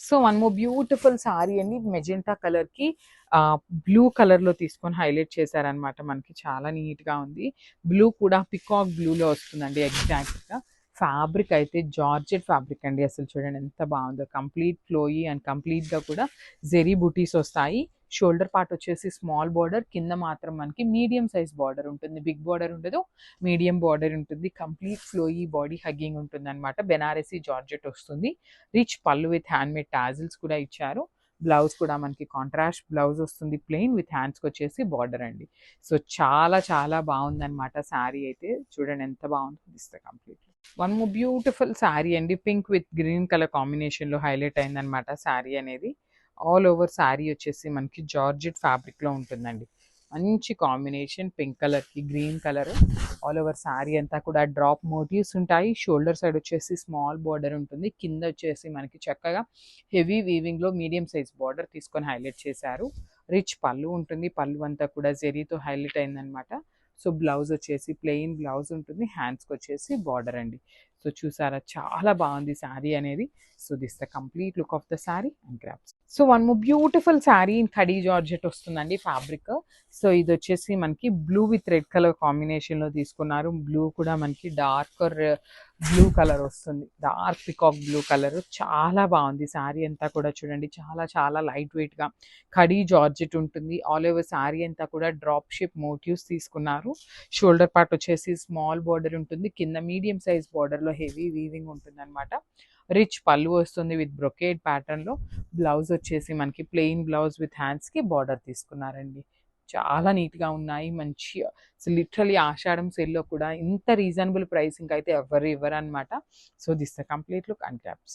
So one more beautiful sorry అండి, magenta colour కి blue colour లో తీసుకొని హైలైట్ చేశారనమాట. మనకి చాలా నీట్ గా ఉంది. బ్లూ కూడా పికాక్ బ్లూ లో వస్తుందండి ఎగ్జాక్ట్ గా. ఫ్యాబ్రిక్ అయితే జార్జెట్ ఫ్యాబ్రిక్ అండి. అసలు చూడండి ఎంత బాగుందో, కంప్లీట్ ఫ్లోయీ అండ్ కంప్లీట్ గా కూడా జెరీ బుటీస్ వస్తాయి. షోల్డర్ పార్ట్ వచ్చేసి స్మాల్ బార్డర్, కింద మాత్రం మనకి మీడియం సైజ్ బార్డర్ ఉంటుంది. బిగ్ బార్డర్ ఉండదు, మీడియం బార్డర్ ఉంటుంది. కంప్లీట్ ఫ్లోయీ బాడీ హగ్గింగ్ ఉంటుంది అనమాట. బెనారసీ జార్జెట్ వస్తుంది. రిచ్ పళ్ళు విత్ హ్యాండ్ మేడ్ టాజిల్స్ కూడా ఇచ్చారు. బ్లౌజ్ కూడా మనకి కాంట్రాస్ట్ బ్లౌజ్ వస్తుంది, ప్లెయిన్ విత్ హ్యాండ్స్కి వచ్చేసి బార్డర్ అండి. సో చాలా చాలా బాగుందన్నమాట శారీ అయితే. చూడండి ఎంత బాగుందో, ఇస్తే complete one more beautiful sari అండి. Pink with green colour combination లో హైలైట్ అయిందనమాట శారీ అనేది. ఆల్ ఓవర్ శారీ వచ్చేసి మనకి జార్జెట్ ఫ్యాబ్రిక్ లో ఉంటుందండి. మంచి కాంబినేషన్, పింక్ కలర్ కి green colour. All over sari అంతా కూడా డ్రాప్ మోటివ్స్ ఉంటాయి. షోల్డర్ సైడ్ వచ్చేసి స్మాల్ బార్డర్ ఉంటుంది. కింద వచ్చేసి మనకి చక్కగా హెవీ వీవింగ్ లో మీడియం సైజ్ బార్డర్ తీసుకొని హైలైట్ చేశారు. రిచ్ పళ్ళు ఉంటుంది. పళ్ళు అంతా కూడా జెరీతో హైలైట్ అయిందనమాట. సో బ్లౌజ్ వచ్చేసి ప్లెయిన్ బ్లౌజ్ ఉంటుంది. హ్యాండ్స్కి వచ్చేసి బార్డర్ అండి. సో చూసారా, చాలా బాగుంది శారీ అనేది. So this the complete look of the sari and grasp. So one more beautiful sari in khadi georgette వస్తుందండి ఫ్యాబ్రిక్. సో ఇది వచ్చేసి మనకి blue with red colour combination లో తీసుకున్నారు. బ్లూ కూడా మనకి డార్క్ బ్లూ కలర్ వస్తుంది, డార్క్ పికాక్ బ్లూ కలర్. చాలా బాగుంది శారీ అంతా కూడా. చూడండి చాలా చాలా లైట్ వెయిట్ గా ఖడీ జార్జెట్ ఉంటుంది. ఆల్ ఓవర్ శారీ అంతా కూడా డ్రాప్ షేప్ మోటివ్స్ తీసుకున్నారు. షోల్డర్ పార్ట్ వచ్చేసి స్మాల్ బార్డర్ ఉంటుంది. కింద మీడియం సైజ్ బార్డర్ లో హెవీ వీవింగ్ ఉంటుంది అనమాట. రిచ్ పళ్ళు వస్తుంది విత్ బ్రొకేడ్ ప్యాటర్న్ లో. బ్లౌజ్ వచ్చేసి మనకి ప్లెయిన్ బ్లౌజ్ విత్ హ్యాండ్స్ కి బార్డర్ తీసుకున్నారండి. చాలా నీట్ గా ఉన్నాయి. మంచి లిటరలీ ఆషాఢం సేల్ లో కూడా ఇంత రీజనబుల్ ప్రైసింగ్ అయితే ఎవరు ఇవ్వరు అనమాట. So this the complete look and caps.